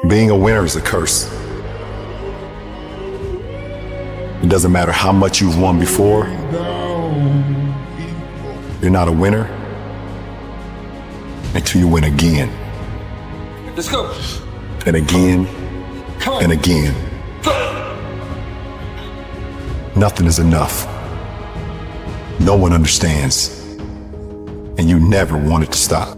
Being a winner is a curse. It doesn't matter how much you've won before. You're not a winner until you win again. Let's go. And again, and again. Nothing is enough. No one understands. And you never want it to stop.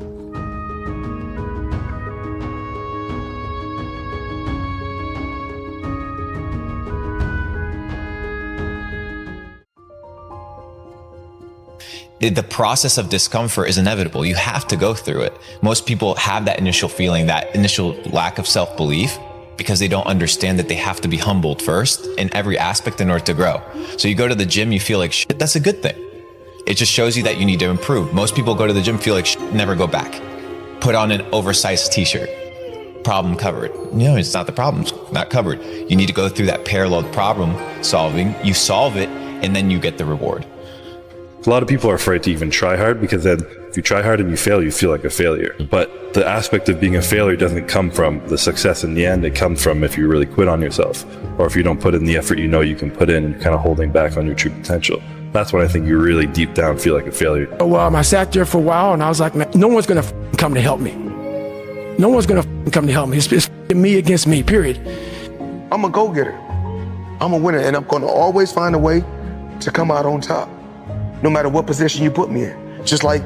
The process of discomfort is inevitable. You have to go through it. Most people have that initial feeling, that initial lack of self-belief, because they don't understand that they have to be humbled first in every aspect in order to grow. So you go to the gym, you feel like shit, that's a good thing. It just shows you that you need to improve. Most people go to the gym, feel like shit, never go back. Put on an oversized t-shirt. Problem covered. No, it's not the problem, it's not covered. You need to go through that parallel problem solving. You solve it, and then you get the reward. A lot of people are afraid to even try hard, because then if you try hard and you fail, you feel like a failure. But the aspect of being a failure doesn't come from the success in the end. It comes from if you really quit on yourself, or if you don't put in the effort you know you can put in, and you're kind of holding back on your true potential. That's when I think you really deep down feel like a failure. I sat there for a while and I was like, man, no one's gonna come to help me. No one's gonna come to help me. It's me against me, period. I'm a go-getter. I'm a winner, and I'm gonna always find a way to come out on top, no matter what position you put me in. Just like,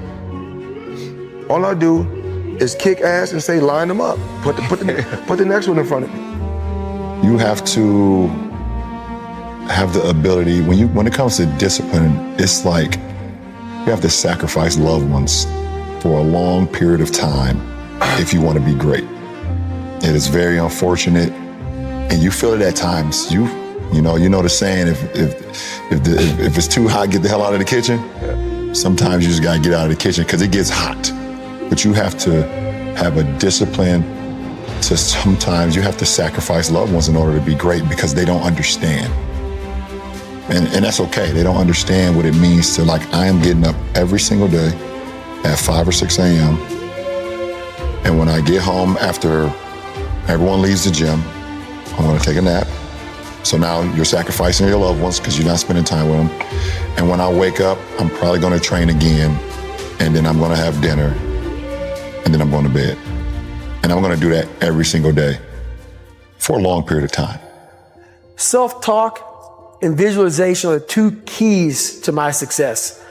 all I do is kick ass and say, line them up. Put the next one in front of me. You have to have the ability, when it comes to discipline, it's like you have to sacrifice loved ones for a long period of time if you want to be great. It is very unfortunate, and you feel it at times. You know the saying, if it's too hot, get the hell out of the kitchen. Yeah. Sometimes you just gotta get out of the kitchen because it gets hot. But you have to have a discipline to, sometimes you have to sacrifice loved ones in order to be great, because they don't understand. And that's okay. They don't understand what it means to, like, I am getting up every single day at 5 or 6 a.m. And when I get home after everyone leaves the gym, I'm gonna take a nap. So now you're sacrificing your loved ones because you're not spending time with them. And when I wake up, I'm probably gonna train again, and then I'm gonna have dinner, and then I'm going to bed. And I'm gonna do that every single day for a long period of time. Self-talk and visualization are the two keys to my success.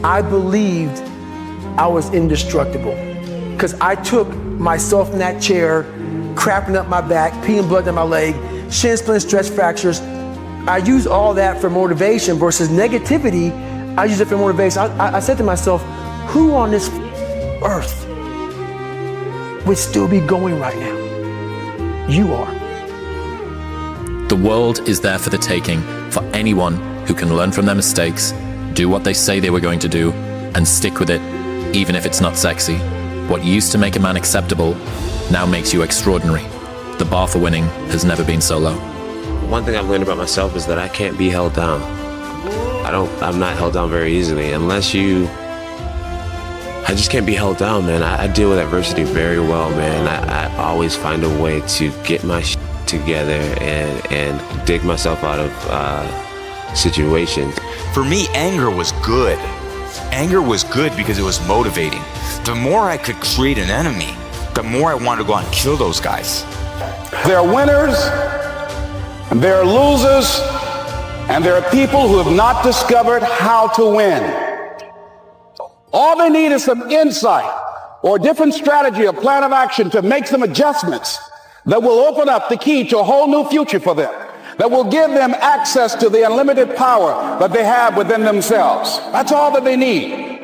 I believed I was indestructible because I took myself in that chair, crapping up my back, peeing blood down my leg, shin splints, stress fractures. I use all that for motivation versus negativity. I use it for motivation. I said to myself, who on this earth would still be going right now? You are. The world is there for the taking for anyone who can learn from their mistakes, do what they say they were going to do, and stick with it, even if it's not sexy. What used to make a man acceptable now makes you extraordinary. The bar for winning has never been so low. One thing I've learned about myself is that I can't be held down. I'm not held down very easily I just can't be held down, man. I deal with adversity very well, man. I always find a way to get my shit together and dig myself out of situations. For me, anger was good. Anger was good because it was motivating. The more I could create an enemy, the more I wanted to go out and kill those guys. There are winners, and there are losers, and there are people who have not discovered how to win. All they need is some insight or a different strategy, a plan of action to make some adjustments that will open up the key to a whole new future for them, that will give them access to the unlimited power that they have within themselves. That's all that they need.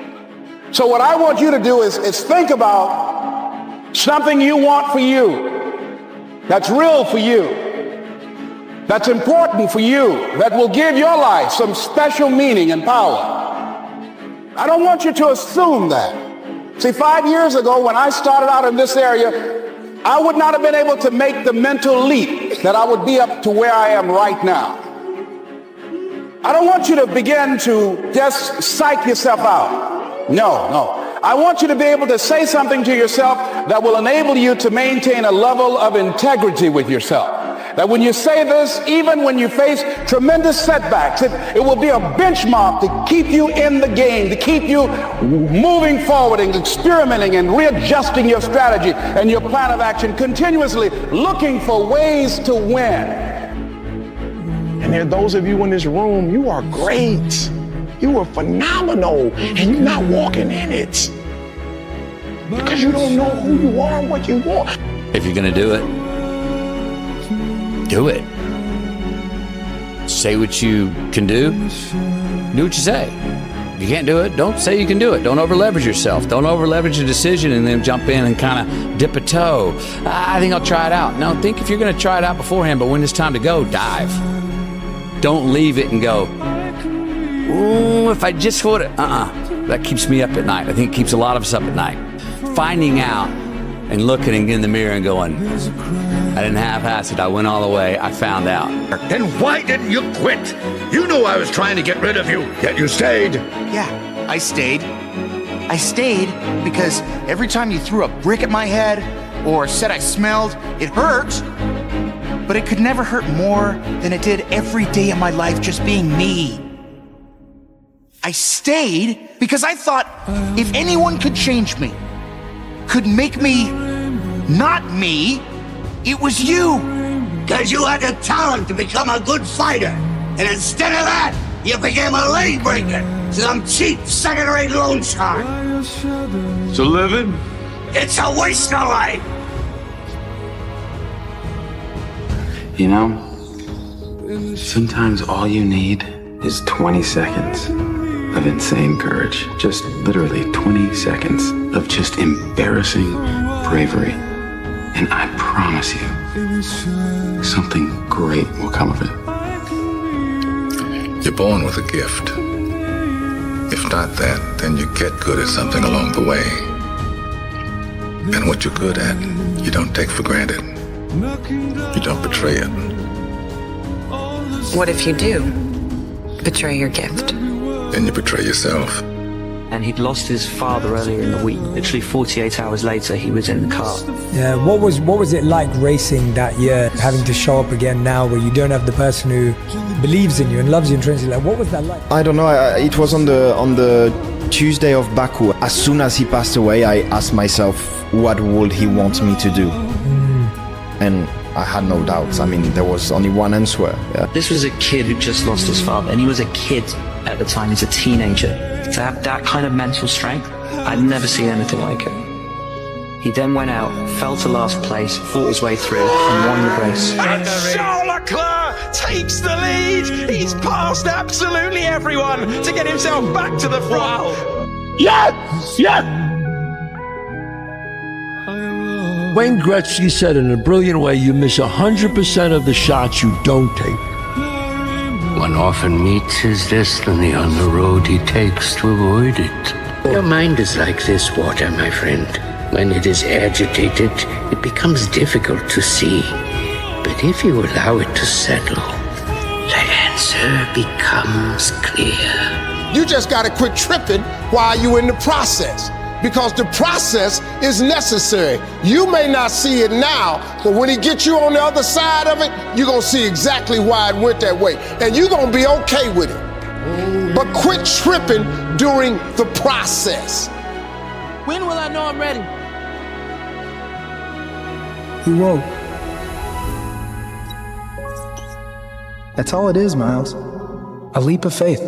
So what I want you to do is think about something you want for you, that's real for you, that's important for you, that will give your life some special meaning and power. I don't want you to assume that. See, 5 years ago when I started out in this area, I would not have been able to make the mental leap that I would be up to where I am right now. I don't want you to begin to just psych yourself out. No. I want you to be able to say something to yourself that will enable you to maintain a level of integrity with yourself. That when you say this, even when you face tremendous setbacks, it will be a benchmark to keep you in the game, to keep you moving forward and experimenting and readjusting your strategy and your plan of action, continuously looking for ways to win. And there are those of you in this room, you are great. You are phenomenal, and you're not walking in it. Because you don't know who you are and what you want. If you're going to do it, do it. Say what you can do. Do what you say. If you can't do it, don't say you can do it. Don't over-leverage yourself. Don't over-leverage a decision and then jump in and kind of dip a toe. I think I'll try it out. No, think if you're going to try it out beforehand, but when it's time to go, dive. Don't leave it and go, ooh, if I just would it. That keeps me up at night. I think it keeps a lot of us up at night. Finding out and looking in the mirror and going, I didn't half-ass it. I went all the way. I found out. Then why didn't you quit? You knew I was trying to get rid of you, yet you stayed. Yeah, I stayed. I stayed because every time you threw a brick at my head or said I smelled, it hurt. But it could never hurt more than it did every day of my life just being me. I stayed because I thought if anyone could change me, could make me not me, it was you. Because you had the talent to become a good fighter. And instead of that, you became a leg breaker. Some cheap second-rate loan shark. So living? It's a waste of life. You know, sometimes all you need is 20 seconds of insane courage. Just literally 20 seconds of just embarrassing bravery. And I promise you, something great will come of it. You're born with a gift. If not that, then you get good at something along the way. And what you're good at, you don't take for granted. You don't betray it. What if you do betray your gift? Then you betray yourself. And he'd lost his father earlier in the week. Literally 48 hours later, he was in the car. Yeah, what was it like racing that year, having to show up again now where you don't have the person who believes in you and loves you intrinsically? Like, what was that like? I don't know. It was on the Tuesday of Baku. As soon as he passed away, I asked myself, what would he want me to do? And I had no doubts. I mean, there was only one answer. Yeah. This was a kid who just lost his father, and he was a kid at the time. He's a teenager. To have that kind of mental strength, I'd never seen anything like it. He then went out, fell to last place, fought his way through, and won the race. And Charles Leclerc takes the lead. He's passed absolutely everyone to get himself back to the front. Wow. Yes! Yes! Wayne Gretzky said in a brilliant way, you miss 100% of the shots you don't take. One often meets his destiny on the road he takes to avoid it. Your mind is like this water, my friend. When it is agitated, it becomes difficult to see. But if you allow it to settle, the answer becomes clear. You just gotta quit tripping while you're in the process. Because the process is necessary. You may not see it now, but when he gets you on the other side of it, you're gonna see exactly why it went that way. And you're gonna be okay with it. But quit tripping during the process. When will I know I'm ready? You won't. That's all it is, Miles. A leap of faith.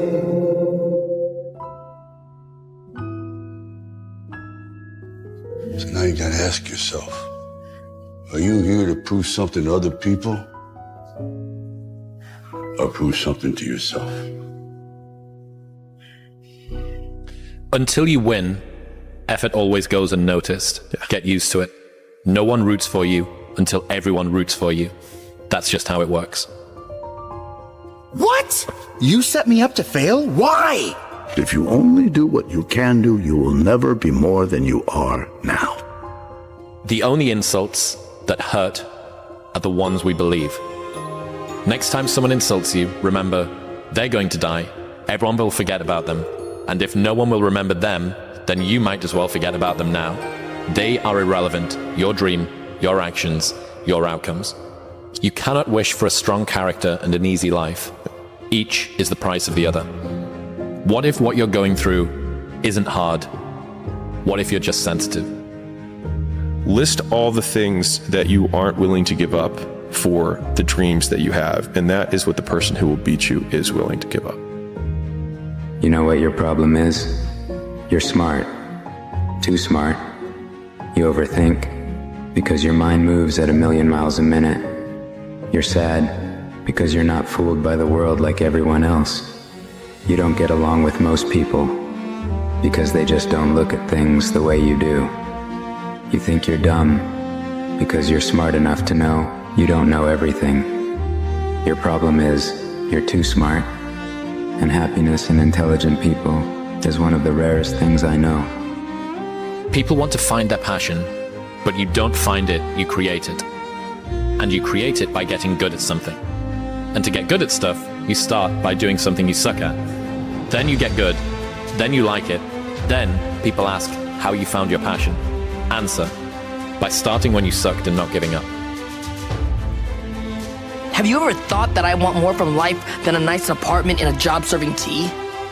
So now you gotta ask yourself, are you here to prove something to other people? Or prove something to yourself? Until you win, effort always goes unnoticed. Get used to it. No one roots for you until everyone roots for you. That's just how it works. What? You set me up to fail? Why? If you only do what you can do, you will never be more than you are now. The only insults that hurt are the ones we believe. Next time someone insults you, remember, they're going to die. Everyone will forget about them. And if no one will remember them, then you might as well forget about them now. They are irrelevant. Your dream, your actions, your outcomes. You cannot wish for a strong character and an easy life. Each is the price of the other. What if what you're going through isn't hard? What if you're just sensitive? List all the things that you aren't willing to give up for the dreams that you have, and that is what the person who will beat you is willing to give up. You know what your problem is? You're smart. Too smart. You overthink because your mind moves at 1,000,000 miles a minute. You're sad because you're not fooled by the world like everyone else. You don't get along with most people because they just don't look at things the way you do. You think you're dumb because you're smart enough to know you don't know everything. Your problem is you're too smart, and happiness in intelligent people is one of the rarest things I know. People want to find their passion, but you don't find it, you create it. And you create it by getting good at something. And to get good at stuff, you start by doing something you suck at. Then you get good, then you like it, then people ask how you found your passion. Answer, by starting when you sucked and not giving up. Have you ever thought that I want more from life than a nice apartment and a job serving tea?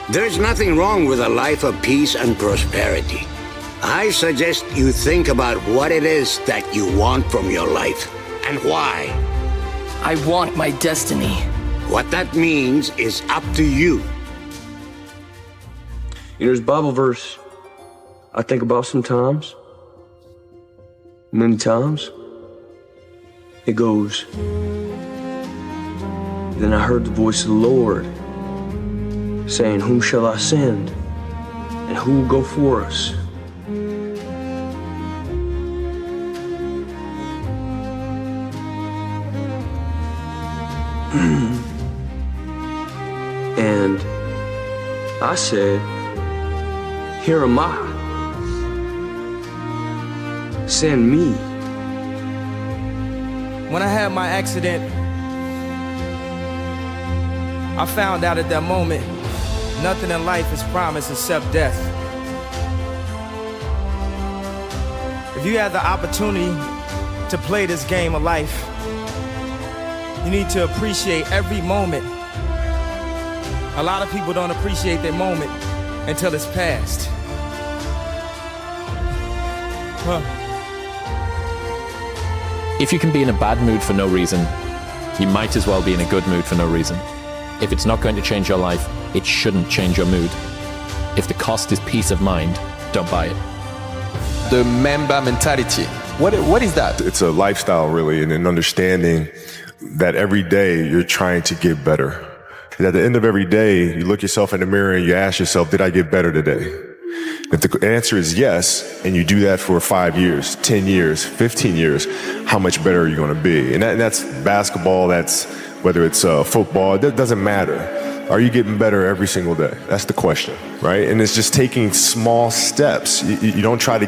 There's nothing wrong with a life of peace and prosperity. I suggest you think about what it is that you want from your life and why. I want my destiny. What that means is up to you. You know, there's a Bible verse I think about sometimes. Many times. It goes, "Then I heard the voice of the Lord saying, whom shall I send? And who will go for us?" And I said, "Here am I. Send me." When I had my accident, I found out at that moment, nothing in life is promised except death. If you have the opportunity to play this game of life, you need to appreciate every moment. A lot of people don't appreciate their moment until it's past. If you can be in a bad mood for no reason, you might as well be in a good mood for no reason. If it's not going to change your life, it shouldn't change your mood. If the cost is peace of mind, don't buy it. The Mamba mentality. What is that? It's a lifestyle, really, and an understanding that every day you're trying to get better. And at the end of every day, you look yourself in the mirror and you ask yourself, did I get better today? If the answer is yes, and you do that for 5 years, 10 years, 15 years, how much better are you going to be? And that's basketball, that's whether it's football, it doesn't matter. Are you getting better every single day? That's the question, right? And it's just taking small steps. You don't try to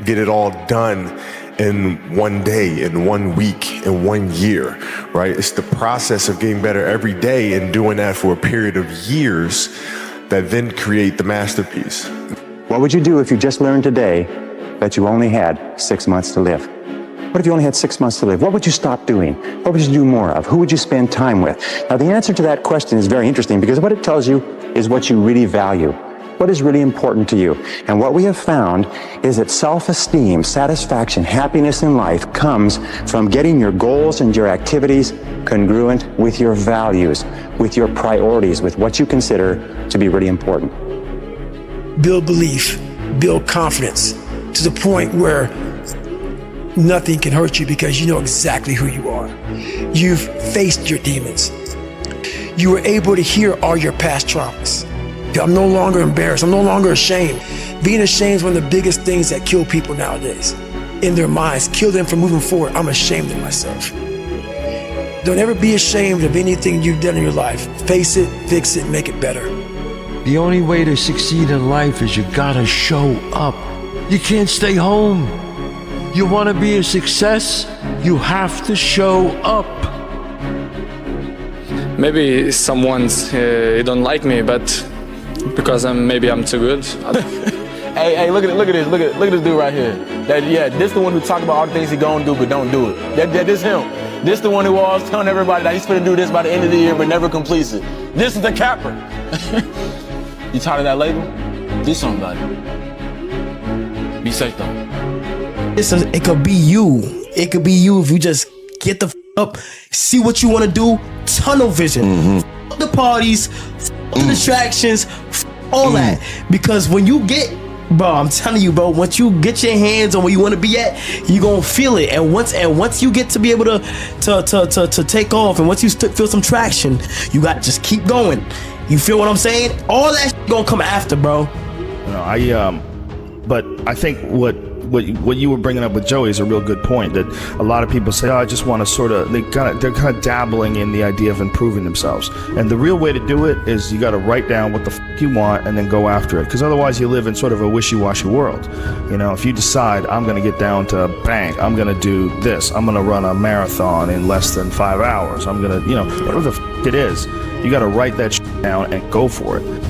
get it all done in one day, in 1 week, in 1 year, right? It's the process of getting better every day and doing that for a period of years that then create the masterpiece. What would you do if you just learned today that you only had 6 months to live? What if you only had 6 months to live? What would you stop doing? What would you do more of? Who would you spend time with? Now, the answer to that question is very interesting because what it tells you is what you really value. What is really important to you? And what we have found is that self-esteem, satisfaction, happiness in life comes from getting your goals and your activities congruent with your values, with your priorities, with what you consider to be really important. Build belief, build confidence to the point where nothing can hurt you because you know exactly who you are. You've faced your demons. You were able to hear all your past traumas. I'm no longer embarrassed. I'm no longer ashamed. Being ashamed is one of the biggest things that kill people nowadays. In their minds, kill them from moving forward. I'm ashamed of myself. Don't ever be ashamed of anything you've done in your life. Face it, fix it, make it better. The only way to succeed in life is you gotta show up. You can't stay home. You wanna be a success, you have to show up. Maybe someone's don't like me, but Because maybe I'm too good. Hey, look at this dude right here. This the one who talk about all the things he gonna do but don't do it. This him. This the one who always telling everybody that he's gonna do this by the end of the year but never completes it. This is the capper. You tired of that label? Do something about it. Be safe though. It could be you. It could be you if you just get the up, see what you want to do, tunnel vision. F the parties, the distractions, all that. Because when you get, bro, I'm telling you, bro, once you get your hands on where you want to be at, you gonna feel it. And once you get to be able to take off, and once you feel some traction, you got to just keep going. You feel what I'm saying? All that gonna come after, bro. But I think what you were bringing up with Joey is a real good point, that a lot of people say, oh, I just want to sort of, they're kind of dabbling in the idea of improving themselves. And the real way to do it is you got to write down what the f you want and then go after it. Because otherwise you live in sort of a wishy-washy world. You know, if you decide I'm going to get down to bang, I'm going to do this, I'm going to run a marathon in less than 5 hours, I'm going to, you know, whatever the f it is, you got to write that shit down and go for it.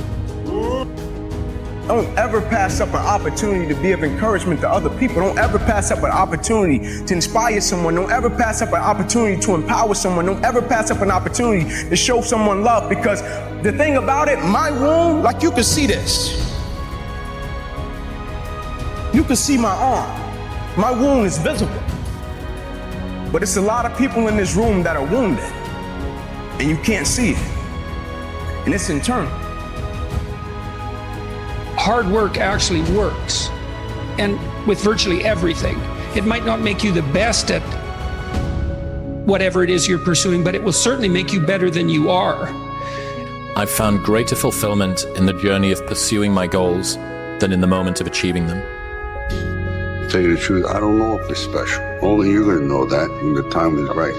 Don't ever pass up an opportunity to be of encouragement to other people. Don't ever pass up an opportunity to inspire someone. Don't ever pass up an opportunity to empower someone. Don't ever pass up an opportunity to show someone love. Because the thing about it, my wound, like you can see this. You can see my arm. My wound is visible. But it's a lot of people in this room that are wounded. And you can't see it. And it's internal. Hard work actually works, and with virtually everything. It might not make you the best at whatever it is you're pursuing, but it will certainly make you better than you are. I've found greater fulfillment in the journey of pursuing my goals than in the moment of achieving them. To tell you the truth, I don't know if it's special. Only you're gonna know that when the time is right.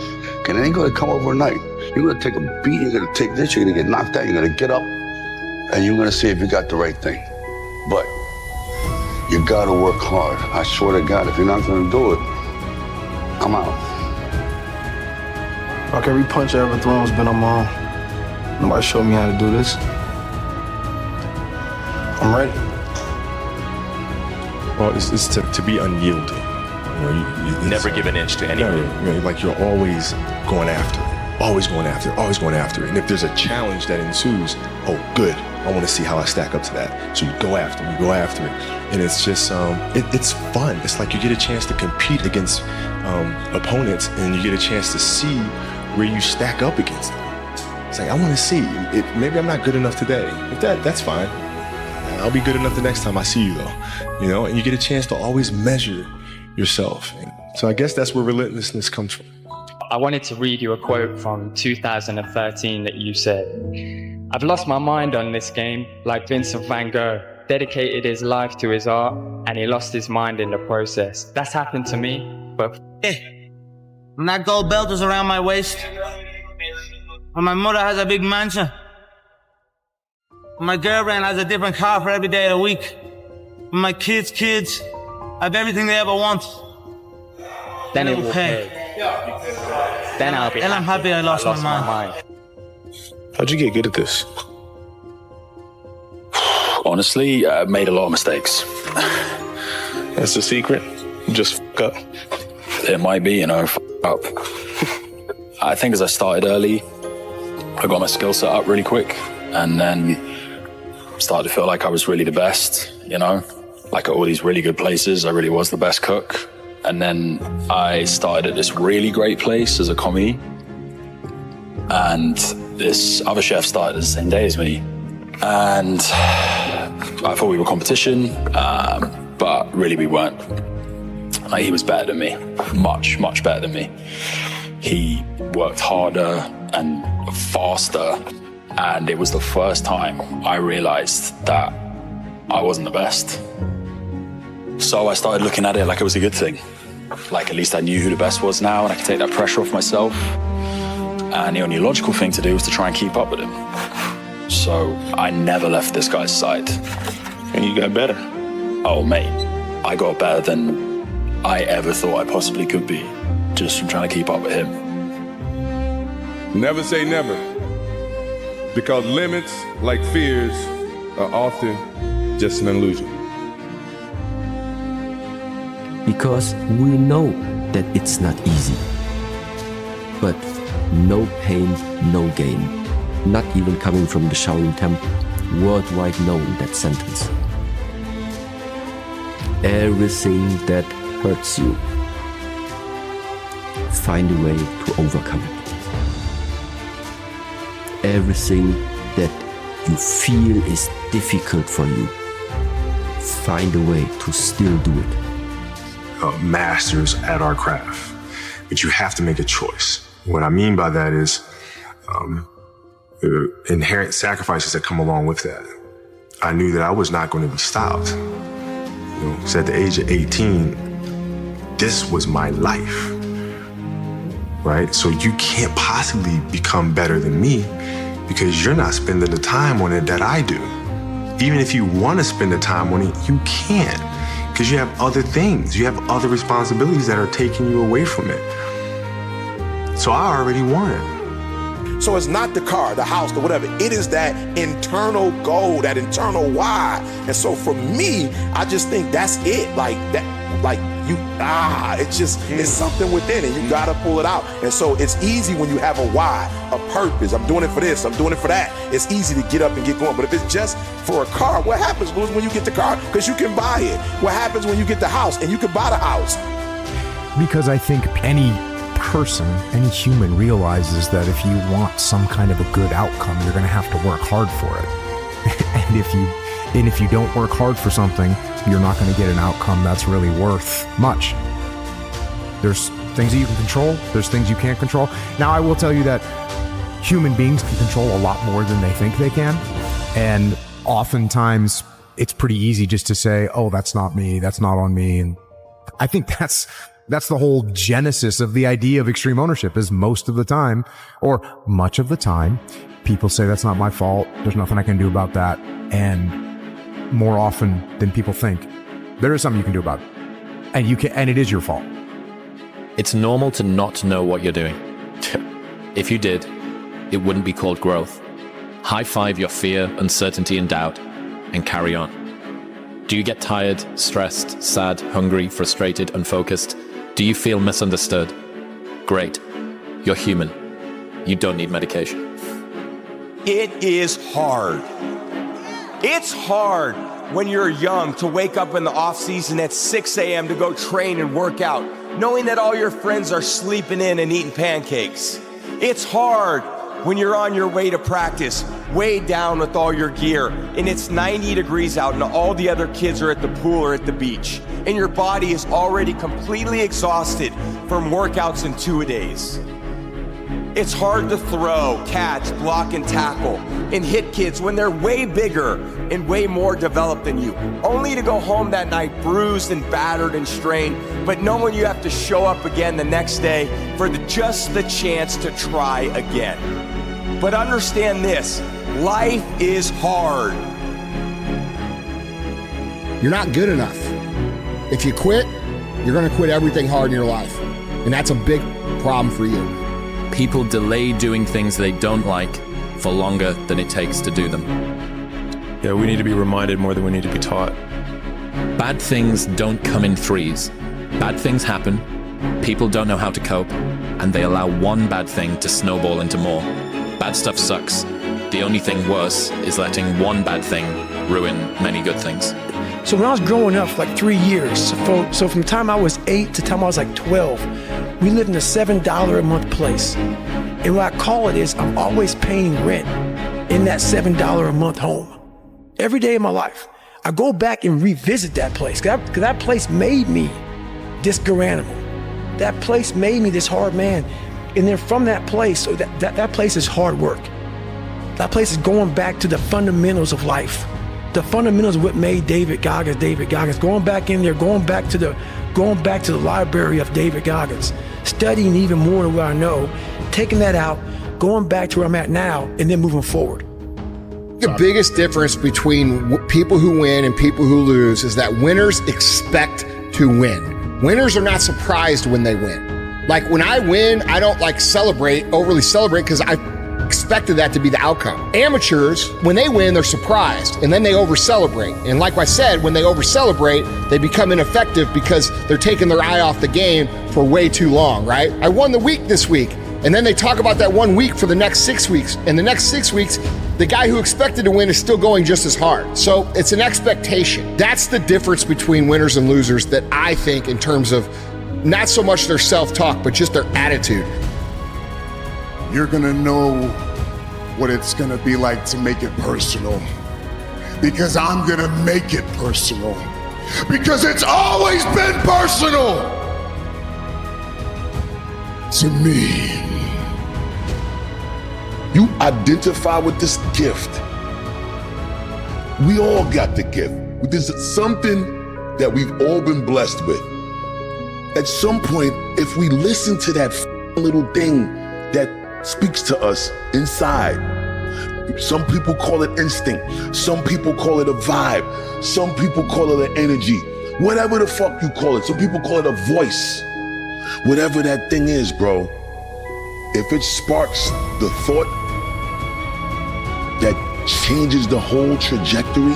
And it ain't gonna come overnight. You're gonna take a beat, you're gonna take this, you're gonna get knocked out, you're gonna get up, and you're gonna see if you got the right thing. But you gotta work hard. I swear to God, if you're not gonna do it, I'm out. Like every punch I ever thrown has been on my own. Nobody showed me how to do this. I'm ready. Well, it's to be unyielding. You know, you never give an inch to anyone. You know, like you're always going after it, always going after it, always going after it. And if there's a challenge that ensues, oh, good. I want to see how I stack up to that. So you go after it, and it's just, it's fun. It's like you get a chance to compete against opponents, and you get a chance to see where you stack up against them. It's like, I want to see. Maybe I'm not good enough today. If that's fine. I'll be good enough the next time I see you, though. You know, and you get a chance to always measure yourself. So I guess that's where relentlessness comes from. I wanted to read you a quote from 2013 that you said. I've lost my mind on this game, like Vincent van Gogh, dedicated his life to his art, and he lost his mind in the process. That's happened to me, but when that gold belt is around my waist, when my mother has a big mansion, when my girlfriend has a different car for every day of the week, when my kids have everything they ever want, then it will pay. Then I'll be happy. I'm happy I lost my mind. How'd you get good at this? Honestly, I made a lot of mistakes. That's the secret? Just f*** up? It might be, you know, f*** up. I think as I started early, I got my skill set up really quick, and then started to feel like I was really the best, you know? Like at all these really good places, I really was the best cook. And then I started at this really great place as a commie, and this other chef started the same day as me. And I thought we were competition, but really we weren't. Like, he was better than me, much, much better than me. He worked harder and faster, and it was the first time I realized that I wasn't the best. So I started looking at it like it was a good thing. Like, at least I knew who the best was now, and I could take that pressure off myself. And the only logical thing to do was to try and keep up with him. So I never left this guy's side. And you got better? Oh, mate, I got better than I ever thought I possibly could be, just from trying to keep up with him. Never say never. Because limits, like fears, or often just an illusion? Because we know that it's not easy. But no pain, no gain. Not even coming from the Shaolin Temple. Worldwide known, that sentence. Everything that hurts you, find a way to overcome it. Everything that you feel is difficult for you, find a way to still do it. Masters at our craft, but you have to make a choice. What I mean by that is the inherent sacrifices that come along with that. I knew that I was not going to be stopped. So at the age of 18, this was my life, right? So you can't possibly become better than me because you're not spending the time on it that I do. Even if you want to spend the time on it, you can't because you have other things. You have other responsibilities that are taking you away from it. So I already won it. So it's not the car, the house, the whatever. It is that internal goal, that internal why. And so for me, I just think that's it. It's something within it. You gotta pull it out. And so it's easy when you have a why, a purpose. I'm doing it for this, I'm doing it for that. It's easy to get up and get going. But if it's just for a car, what happens, Louis, when you get the car? Because you can buy it. What happens when you get the house and you can buy the house? Because I think any person, any human realizes that if you want some kind of a good outcome, you're going to have to work hard for it. and if you don't work hard for something, you're not going to get an outcome that's really worth much. There's things that you can control, there's things you can't control. Now, I will tell you that human beings can control a lot more than they think they can. And oftentimes it's pretty easy just to say, oh, that's not me, that's not on me. And I think that's the whole genesis of the idea of extreme ownership, is most of the time, or much of the time, people say that's not my fault, there's nothing I can do about that. And more often than people think, there is something you can do about it. And it is your fault. It's normal to not know what you're doing. If you did, it wouldn't be called growth. High five your fear, uncertainty, and doubt, and carry on. Do you get tired, stressed, sad, hungry, frustrated, unfocused? Do you feel misunderstood? Great. You're human. You don't need medication. It is hard. It's hard when you're young to wake up in the off season at 6 a.m. to go train and work out, knowing that all your friends are sleeping in and eating pancakes. It's hard when you're on your way to practice, weighed down with all your gear, and it's 90 degrees out and all the other kids are at the pool or at the beach, and your body is already completely exhausted from workouts in 2-a-days. It's hard to throw, catch, block, and tackle, and hit kids when they're way bigger and way more developed than you, only to go home that night bruised and battered and strained, but knowing you have to show up again the next day for just the chance to try again. But understand this, life is hard. You're not good enough. If you quit, you're gonna quit everything hard in your life. And that's a big problem for you. People delay doing things they don't like for longer than it takes to do them. Yeah, we need to be reminded more than we need to be taught. Bad things don't come in threes. Bad things happen, people don't know how to cope, and they allow one bad thing to snowball into more. Bad stuff sucks. The only thing worse is letting one bad thing ruin many good things. So when I was growing up for like 3 years, so from the time I was 8 to the time I was like 12, we lived in a $7 a month place. And what I call it is I'm always paying rent in that $7 a month home. Every day of my life. I go back and revisit that place, because that place made me this good animal. That place made me this hard man. And then from that place, so that place is hard work. That place is going back to the fundamentals of life. The fundamentals of what made David Goggins. Going back in there, going back to the library of David Goggins, studying even more than what I know, taking that out, going back to where I'm at now, and then moving forward. The biggest difference between people who win and people who lose is that winners expect to win. Winners are not surprised when they win. Like when I win, I don't overly celebrate because I expect expected that to be the outcome. Amateurs, when they win, they're surprised, and then they over-celebrate. And like I said, when they over-celebrate, they become ineffective because they're taking their eye off the game for way too long, right? I won the week this week. And then they talk about that 1 week for the next 6 weeks. And the next 6 weeks, the guy who expected to win is still going just as hard. So it's an expectation. That's the difference between winners and losers that I think, in terms of not so much their self-talk, but just their attitude. You're gonna know what it's gonna be like to make it personal. Because I'm gonna make it personal. Because it's always been personal to me. You identify with this gift. We all got the gift. This is something that we've all been blessed with. At some point, if we listen to that little thing that speaks to us inside, some people call it instinct, some people call it a vibe, some people call it an energy, whatever the fuck you call it. Some people call it a voice. Whatever that thing is, bro, if it sparks the thought that changes the whole trajectory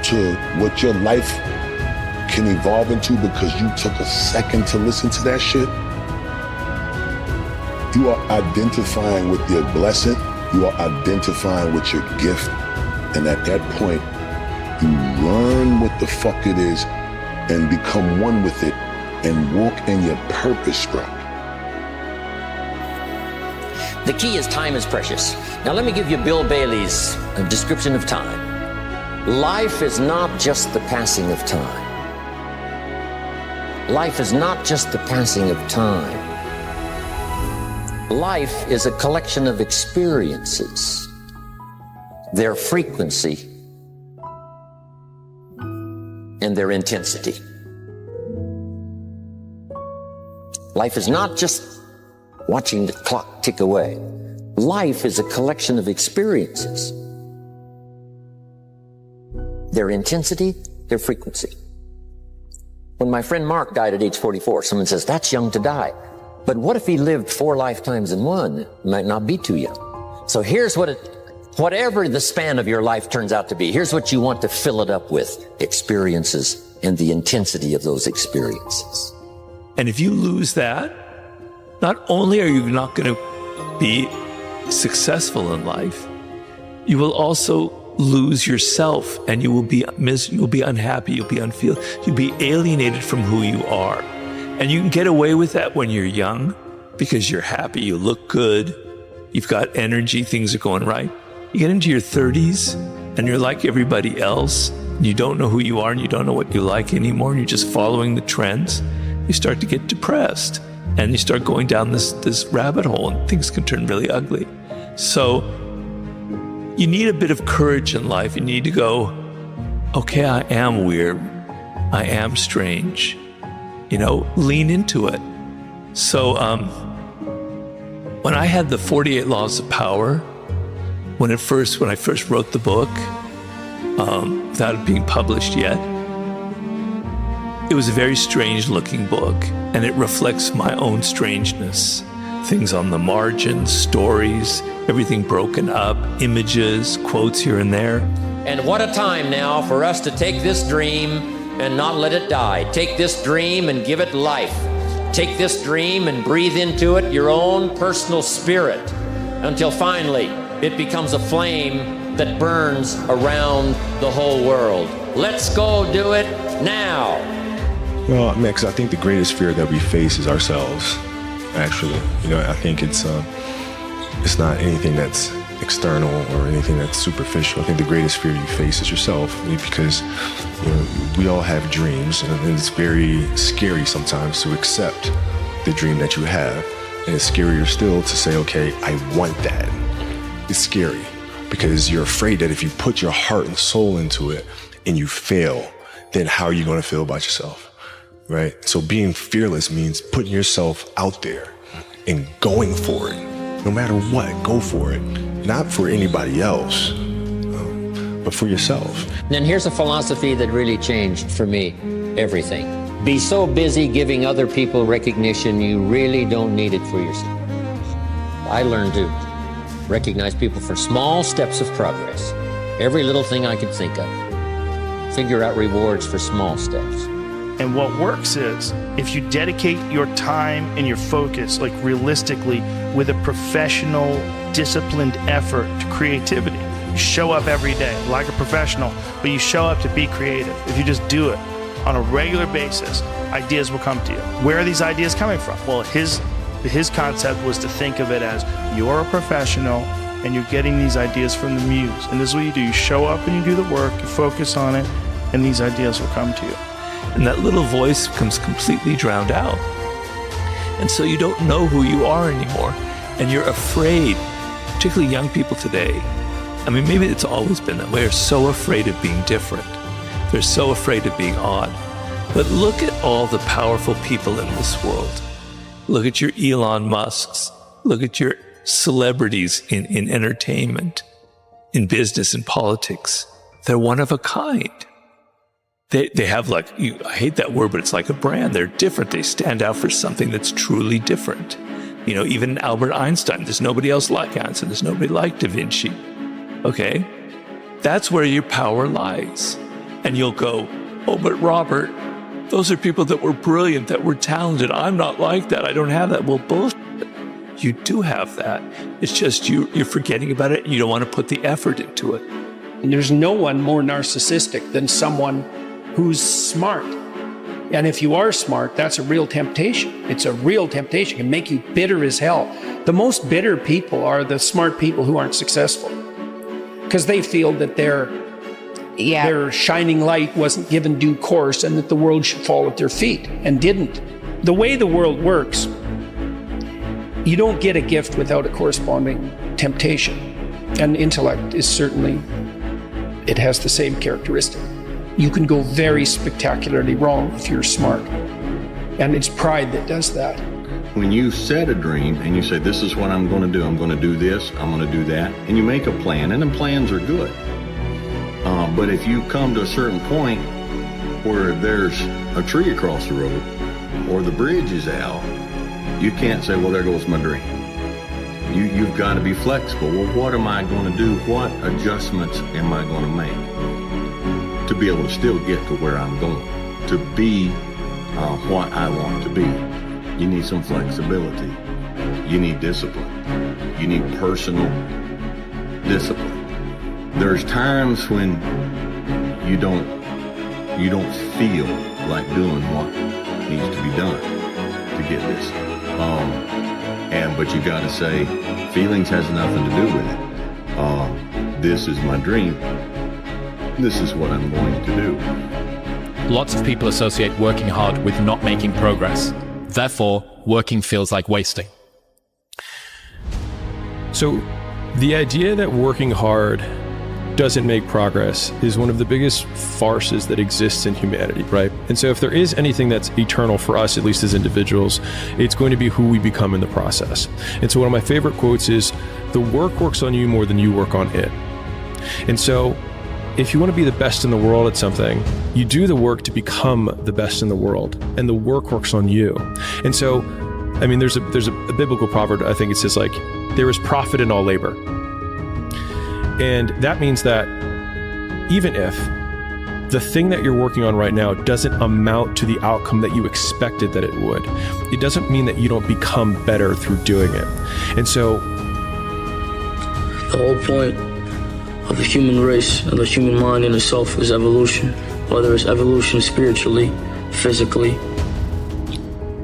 to what your life can evolve into because you took a second to listen to that shit, you are identifying with your blessing, you are identifying with your gift, and at that point, you learn what the fuck it is and become one with it and walk in your purpose, bro. The key is time is precious. Now let me give you Bill Bailey's description of time. Life is not just the passing of time. Life is not just the passing of time. Life is a collection of experiences, their frequency, and their intensity. Life is not just watching the clock tick away. Life is a collection of experiences, their intensity, their frequency. When my friend Mark died at age 44, someone says, that's young to die. But what if he lived 4 lifetimes in one? It might not be too young. So here's whatever the span of your life turns out to be, here's what you want to fill it up with: experiences and the intensity of those experiences. And if you lose that, not only are you not going to be successful in life, you will also lose yourself, and you will be you'll be unhappy, you'll be alienated from who you are. And you can get away with that when you're young because you're happy, you look good, you've got energy, things are going right. You get into your 30s and you're like everybody else, and you don't know who you are and you don't know what you like anymore, and you're just following the trends. You start to get depressed and you start going down this rabbit hole, and things can turn really ugly. So you need a bit of courage in life. You need to go, okay, I am weird, I am strange, lean into it. So when I had the 48 Laws of Power, when I first wrote the book, without it being published yet, it was a very strange looking book, and it reflects my own strangeness. Things on the margins, stories, everything broken up, images, quotes here and there. And what a time now for us to take this dream and not let it die. Take this dream and give it life. Take this dream and breathe into it your own personal spirit until finally it becomes a flame that burns around the whole world. Let's go do it now. Well, I mean, 'cause I think the greatest fear that we face is ourselves, actually. I think it's not anything that's external or anything that's superficial. I think the greatest fear you face is yourself, because we all have dreams, and it's very scary sometimes to accept the dream that you have. And it's scarier still to say, okay, I want that. It's scary because you're afraid that if you put your heart and soul into it and you fail, then how are you going to feel about yourself? Right? So being fearless means putting yourself out there and going for it. No matter what, go for it. Not for anybody else, but for yourself. And here's a philosophy that really changed for me everything. Be so busy giving other people recognition, you really don't need it for yourself. I learned to recognize people for small steps of progress. Every little thing I could think of. Figure out rewards for small steps. And what works is if you dedicate your time and your focus, like realistically, with a professional, disciplined effort to creativity. You show up every day like a professional, but you show up to be creative. If you just do it on a regular basis, ideas will come to you. Where are these ideas coming from? Well, his concept was to think of it as you're a professional and you're getting these ideas from the muse. And this is what you do. You show up and you do the work, you focus on it, and these ideas will come to you. And that little voice becomes completely drowned out. And so you don't know who you are anymore. And you're afraid, particularly young people today. I mean, maybe it's always been that way. They're so afraid of being different. They're so afraid of being odd. But look at all the powerful people in this world. Look at your Elon Musks. Look at your celebrities in entertainment, in business, in politics. They're one of a kind. They have like, I hate that word, but it's like a brand. They're different. They stand out for something that's truly different. You know, even Albert Einstein, there's nobody else like Einstein. There's nobody like Da Vinci. Okay? That's where your power lies. And you'll go, oh, but Robert, those are people that were brilliant, that were talented. I'm not like that. I don't have that. Well, bullshit. You do have that. It's just you're forgetting about it and you don't want to put the effort into it. And there's no one more narcissistic than someone who's smart. And if you are smart, that's a real temptation. It's a real temptation. It can make you bitter as hell. The most bitter people are the smart people who aren't successful, because they feel that their shining light wasn't given due course and that the world should fall at their feet, and didn't. The way the world works, you don't get a gift without a corresponding temptation. And intellect is certainly, it has the same characteristic. You can go very spectacularly wrong if you're smart. And it's pride that does that. When you set a dream and you say, this is what I'm going to do this, I'm going to do that, and you make a plan, and the plans are good. But if you come to a certain point where there's a tree across the road or the bridge is out, you can't say, well, there goes my dream. You've got to be flexible. Well, what am I going to do? What adjustments am I going to make to be able to still get to where I'm going, to be what I want to be? You need some flexibility. You need discipline. You need personal discipline. There's times when you don't feel like doing what needs to be done to get this. But you got to say, feelings has nothing to do with it. This is my dream. This is what I'm going to do. Lots of people associate working hard with not making progress. Therefore, working feels like wasting. So the idea that working hard doesn't make progress is one of the biggest farces that exists in humanity, right? And so if there is anything that's eternal for us, at least as individuals, it's going to be who we become in the process. And so one of my favorite quotes is, the work works on you more than you work on it. And so if you want to be the best in the world at something, you do the work to become the best in the world, and the work works on you. And so, I mean, there's a biblical proverb, I think it says like, there is profit in all labor. And that means that even if the thing that you're working on right now doesn't amount to the outcome that you expected that it would, it doesn't mean that you don't become better through doing it. And so the whole point of the human race and the human mind in itself is evolution, whether it's evolution spiritually, physically,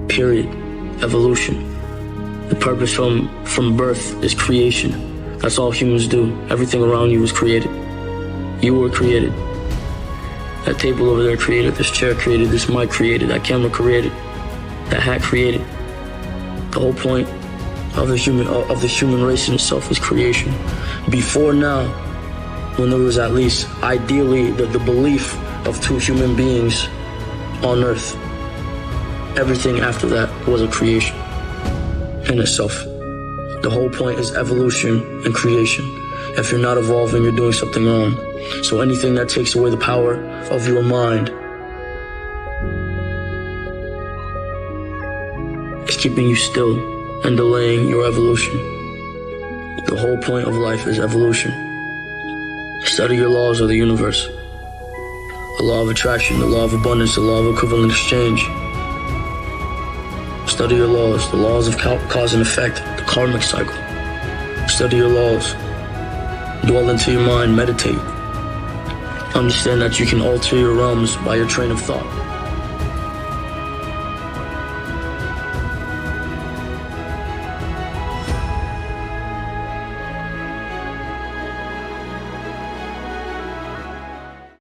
period, evolution. The purpose from birth is creation. That's all humans do. Everything around you was created. You were created. That table over there created, this chair created, this mic created, that camera created, that hat created. The whole point of the human race in itself is creation. Before now, when there was at least ideally the belief of two human beings on earth, everything after that was a creation in itself. The whole point is evolution and creation. If you're not evolving, you're doing something wrong. So anything that takes away the power of your mind is keeping you still and delaying your evolution. The whole point of life is evolution. Study your laws of the universe. The law of attraction, the law of abundance, the law of equivalent exchange. Study your laws, the laws of cause and effect, the karmic cycle. Study your laws. Dwell into your mind, meditate. Understand that you can alter your realms by your train of thought.